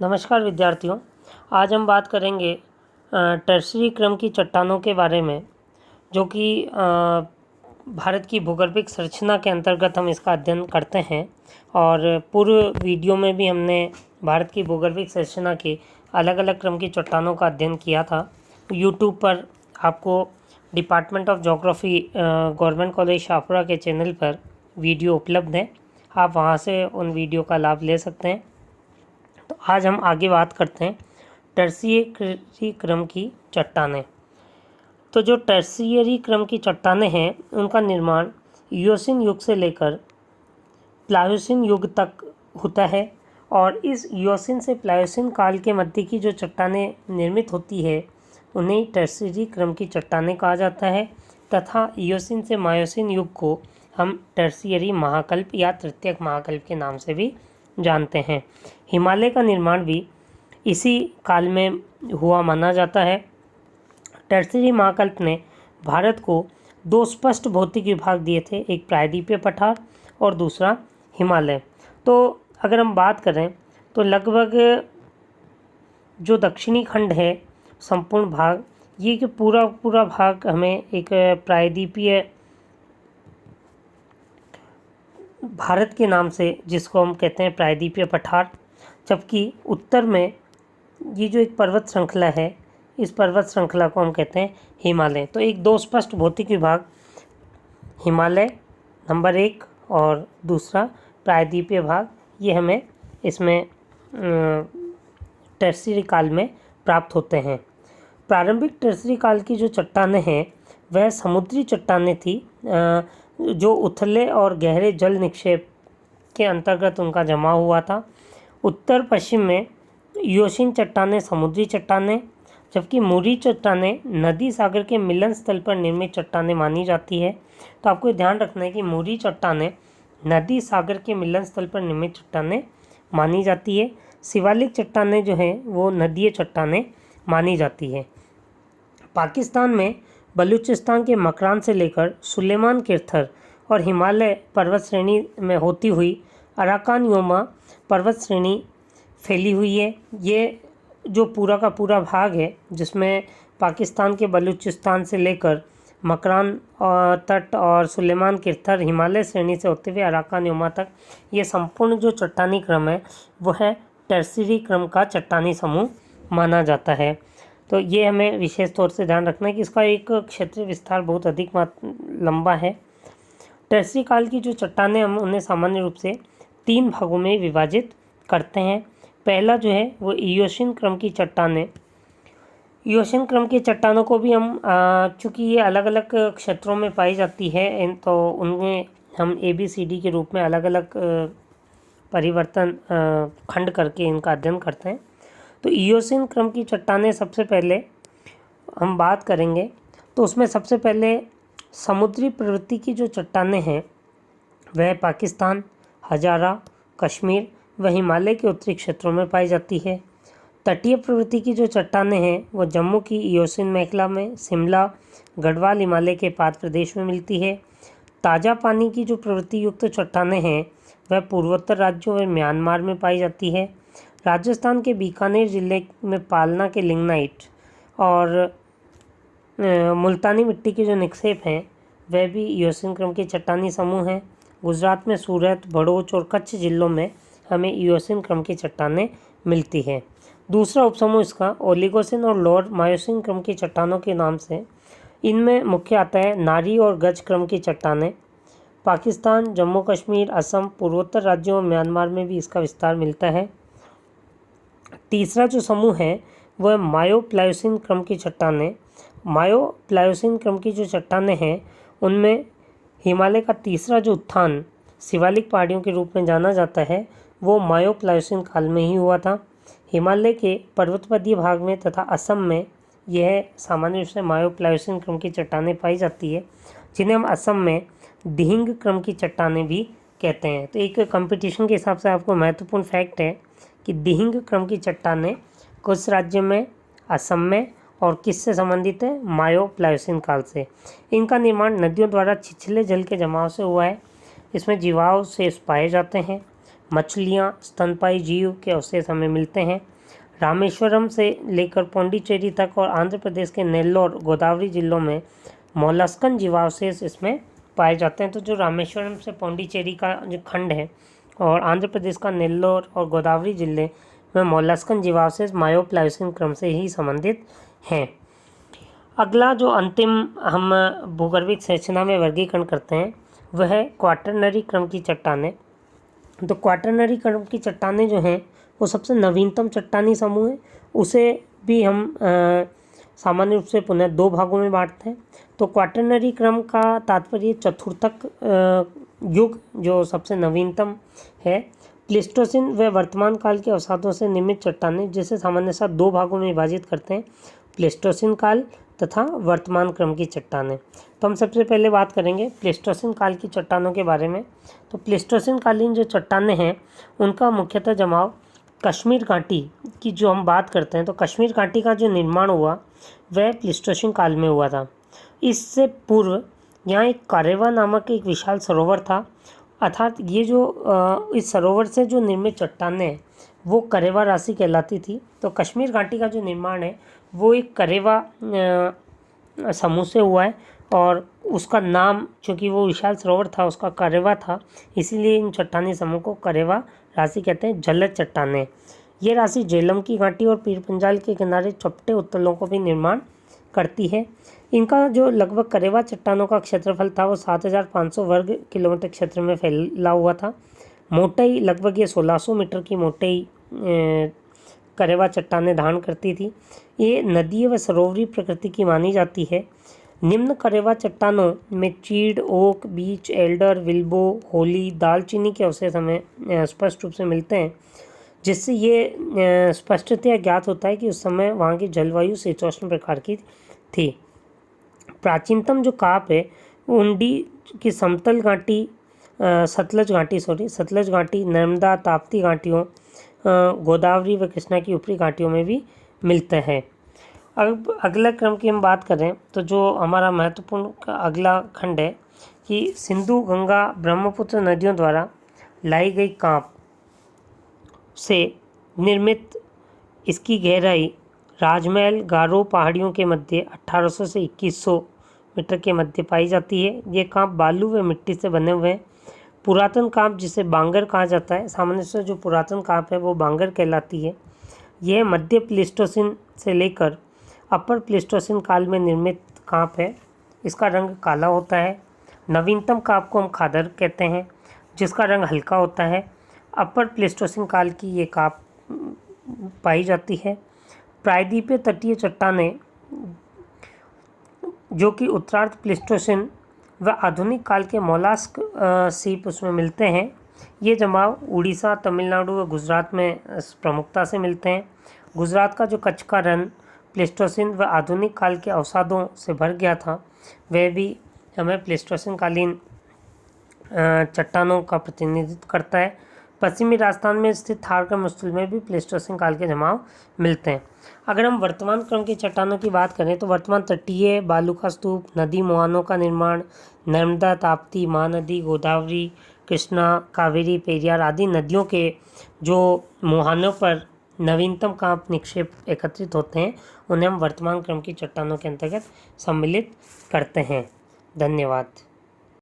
नमस्कार विद्यार्थियों। आज हम बात करेंगे टर्शरी क्रम की चट्टानों के बारे में, जो कि भारत की भूगर्भिक संरचना के अंतर्गत हम इसका अध्ययन करते हैं। और पूर्व वीडियो में भी हमने भारत की भूगर्भिक संरचना के अलग अलग क्रम की चट्टानों का अध्ययन किया था। यूट्यूब पर आपको department of geography government college Shahpura के चैनल पर वीडियो उपलब्ध है, आप वहां से उन वीडियो का लाभ ले सकते हैं। तो आज हम आगे बात करते हैं टर्शियरी क्रम की चट्टानें। तो जो टर्शियरी क्रम की चट्टानें हैं, उनका निर्माण इयोसीन युग से लेकर प्लायोसीन युग तक होता है। और इस इयोसीन से प्लायोसीन काल के मध्य की जो चट्टानें निर्मित होती है, उन्हें टर्शियरी क्रम की चट्टानें कहा जाता है। तथा इयोसीन से मायोसीन युग को हम टर्शियरी महाकल्प या तृतीयक महाकल्प के नाम से भी जानते हैं। हिमालय का निर्माण भी इसी काल में हुआ माना जाता है। टर्शियरी महाकल्प ने भारत को दो स्पष्ट भौतिक विभाग दिए थे, एक प्रायद्वीपीय पठार और दूसरा हिमालय। तो अगर हम बात करें तो लगभग जो दक्षिणी खंड है, संपूर्ण भाग, ये कि पूरा भाग हमें एक प्रायद्वीपीय भारत के नाम से, जिसको हम कहते हैं प्रायद्वीपीय पठार, जबकि उत्तर में ये जो एक पर्वत श्रृंखला है, इस पर्वत श्रृंखला को हम कहते हैं हिमालय। तो एक दो स्पष्ट भौतिक विभाग, हिमालय नंबर 1 और दूसरा प्रायद्वीपीय भाग, ये हमें इसमें टर्शियरी काल में प्राप्त होते हैं। प्रारंभिक टर्शियरी काल की जो चट्टानें हैं, वह समुद्री चट्टानें थी, जो उथले और गहरे जल निक्षेप के अंतर्गत उनका जमा हुआ था। उत्तर पश्चिम में इयोसीन चट्टानें समुद्री चट्टानें, जबकि मूरी चट्टानें नदी सागर के मिलन स्थल पर निर्मित चट्टानें मानी जाती है। तो आपको ध्यान रखना है कि मूरी चट्टानें नदी सागर के मिलन स्थल पर निर्मित चट्टानें मानी जाती है। शिवालिक चट्टानें जो हैं, वो नदीय चट्टानें मानी जाती है। पाकिस्तान में बलूचिस्तान के मकरान से लेकर सुलेमान किर्थर और हिमालय पर्वत श्रेणी में होती हुई अराकान योमा पर्वत श्रेणी फैली हुई है। ये जो पूरा का पूरा भाग है, जिसमें पाकिस्तान के बलूचिस्तान से लेकर मकरान तट और सुलेमान किर्थर हिमालय श्रेणी से होते हुए अराकान योमा तक, ये संपूर्ण जो चट्टानी क्रम है, वो है टर्शियरी क्रम का चट्टानी समूह माना जाता है। तो ये हमें विशेष तौर से ध्यान रखना है कि इसका एक क्षेत्रीय विस्तार बहुत अधिक लंबा है। टर्शियरी काल की जो चट्टानें, हम उन्हें सामान्य रूप से 3 भागों में विभाजित करते हैं। पहला जो है वो इयोसीन क्रम की चट्टानें। इयोसीन क्रम की चट्टानों को भी हम चूँकि ये अलग अलग क्षेत्रों में पाई जाती है, तो उनमें हम ABCD के रूप में अलग अलग परिवर्तन खंड करके इनका अध्ययन करते हैं। तो इयोसीन क्रम की चट्टानें सबसे पहले हम बात करेंगे, तो उसमें सबसे पहले समुद्री प्रवृत्ति की जो चट्टानें हैं, वह पाकिस्तान, हजारा, कश्मीर व हिमालय के उत्तरी क्षेत्रों में पाई जाती है। तटीय प्रवृत्ति की जो चट्टानें हैं, वो जम्मू की इयोसीन मेखला में, शिमला, गढ़वाल हिमालय के पाद प्रदेश में मिलती है। ताज़ा पानी की जो प्रवृत्ति युक्त चट्टानें हैं, वह पूर्वोत्तर राज्यों व म्यांमार में पाई जाती है। राजस्थान के बीकानेर जिले में पालना के लिग्नाइट और मुल्तानी मिट्टी के जो निक्षेप हैं, वह भी इयोसीन क्रम के चट्टानी समूह हैं। गुजरात में सूरत, भड़ोच और कच्छ जिलों में हमें इयोसीन क्रम की चट्टानें मिलती है। दूसरा उपसमूह इसका ओलिगोसिन और लोअर मायोसीन क्रम की चट्टानों के नाम से, इनमें मुख्य आता है नारी और गज क्रम की चट्टानें। पाकिस्तान, जम्मू कश्मीर, असम, पूर्वोत्तर राज्यों और म्यांमार में भी इसका विस्तार मिलता है। तीसरा जो समूह है वह मायो प्लायोसीन क्रम की चट्टानें। मायो प्लायोसीन क्रम की जो चट्टानें हैं, उनमें हिमालय का तीसरा जो उत्थान शिवालिक पहाड़ियों के रूप में जाना जाता है, वो मायो प्लायोसीन काल में ही हुआ था। हिमालय के पर्वतपदीय भाग में तथा असम में यह सामान्य रूप से मायो प्लायोसीन क्रम की चट्टानें पाई जाती है, जिन्हें हम असम में दिहिंग क्रम की चट्टानें भी कहते हैं। तो एक कंपटीशन के हिसाब से आपको महत्वपूर्ण फैक्ट है कि दिहिंग क्रम की चट्टानें कुछ राज्य में, असम में, और किससे संबंधित है? मायो प्लायोसीन काल से। इनका निर्माण नदियों द्वारा छिछले जल के जमाव से हुआ है। इसमें जीवाश्म शेष पाए जाते हैं। मछलियाँ, स्तनपायी जीव के अवशेष हमें मिलते हैं। रामेश्वरम से लेकर पौंडीचेरी तक और आंध्र प्रदेश के नेल्लोर, गोदावरी जिलों में मोलस्कन जीवावशेष इसमें पाए जाते हैं। तो जो रामेश्वरम से पौंडीचेरी का जो खंड है और आंध्र प्रदेश का नेल्लोर और गोदावरी जिले में मोलस्कन जीवावशेष मायोप्लाइसिन क्रम से ही संबंधित हैं। अगला जो अंतिम हम भूगर्भिक संरचना में वर्गीकरण करते हैं वह है क्वाटरनरी क्रम की चट्टानें। तो क्वाटरनरी क्रम की चट्टानें जो हैं वो सबसे नवीनतम चट्टानी समूह है। उसे भी हम सामान्य रूप से पुनः दो भागों में बांटते हैं। तो क्वाटरनरी क्रम का तात्पर्य चतुर्थक युग जो सबसे नवीनतम है। प्लेस्टोसिन व वर्तमान काल के अवसादों से निर्मित चट्टानें जिसे सामान्यतः दो भागों में विभाजित करते हैं, प्लेस्टोसिन काल तथा वर्तमान क्रम की चट्टानें। तो हम सबसे पहले बात करेंगे प्लेस्टोसिन काल की चट्टानों के बारे में। तो प्लेस्टोसिन कालीन जो चट्टानें हैं उनका मुख्यतः जमाव कश्मीर घाटी की जो हम बात करते हैं, तो कश्मीर घाटी का जो निर्माण हुआ वह प्लेस्टोसिन काल में हुआ था। इससे पूर्व यहाँ एक कारेवा नामक एक विशाल सरोवर था, अर्थात ये जो इस सरोवर से जो निर्मित चट्टानें हैं वो करेवा राशि कहलाती थी। तो कश्मीर घाटी का जो निर्माण है वो एक करेवा समूह से हुआ है और उसका नाम चूँकि वो विशाल सरोवर था उसका करेवा था, इसीलिए इन चट्टानी समूह को करेवा राशि कहते हैं। जलज चट्टानें, ये राशि झेलम की घाटी और पीर पंजाल के किनारे चपटे उत्तलों को भी निर्माण करती है। इनका जो लगभग करेवा चट्टानों का क्षेत्रफल था वो 7,500 वर्ग किलोमीटर क्षेत्र में फैला हुआ था। मोटाई लगभग ये 1600 मीटर की मोटाई करेवा चट्टानें धारण करती थी। ये नदीय व सरोवरी प्रकृति की मानी जाती है। निम्न करेवा चट्टानों में चीड़, ओक, बीच, एल्डर, विल्बो, होली, दालचीनी के अवशेष हमें स्पष्ट रूप से मिलते हैं, जिससे ये स्पष्टतया ज्ञात होता है कि उस समय वहाँ की जलवायु शीतोष्ण प्रकार की थी। प्राचीनतम जो काप है वो उंडी की समतल घाटी, सतलज घाटी, नर्मदा, ताप्ती घाटियों, गोदावरी व कृष्णा की ऊपरी घाटियों में भी मिलते हैं। अब अगला क्रम की हम बात करें तो जो हमारा महत्वपूर्ण अगला खंड है कि सिंधु, गंगा, ब्रह्मपुत्र नदियों द्वारा लाई गई कांप से निर्मित इसकी गहराई राजमहल गारो पहाड़ियों के मध्य 1800 से 2100 मीटर के मध्य पाई जाती है। ये कांप बालू व मिट्टी से बने हुए हैं। पुरातन कांप जिसे बांगर कहा जाता है, सामान्य से जो पुरातन कांप है वो बांगर कहलाती है। यह मध्य प्लेस्टोसिन से लेकर अपर प्लेस्टोसिन काल में निर्मित कांप है। इसका रंग काला होता है। नवीनतम कांप को हम खादर कहते हैं जिसका रंग हल्का होता है। अपर प्लेस्टोसिन काल की ये कांप पाई जाती है। प्रायद्वीपीय तटीय चट्टानें जो कि उत्तरार्ध प्लेस्टोसिन व आधुनिक काल के मोलास्क सीप उसमें मिलते हैं। ये जमाव उड़ीसा, तमिलनाडु व गुजरात में प्रमुखता से मिलते हैं। गुजरात का जो कच्छ का रण प्लेस्टोसिन व आधुनिक काल के अवसादों से भर गया था, वह भी हमें प्लेस्टोसिन कालीन चट्टानों का प्रतिनिधित्व करता है। पश्चिमी राजस्थान में स्थित थार क्रमस्थल में भी प्लेस्टोसिन काल के जमाव मिलते हैं। अगर हम वर्तमान क्रम की चट्टानों की बात करें तो वर्तमान तटीय बालू का स्तूप, नदी मुहानों का निर्माण, नर्मदा, ताप्ती, महानदी, गोदावरी, कृष्णा, कावेरी, पेरियार आदि नदियों के जो मुहानों पर नवीनतम कांप निक्षेप एकत्रित होते हैं उन्हें हम वर्तमान क्रम की चट्टानों के अंतर्गत सम्मिलित करते हैं। धन्यवाद।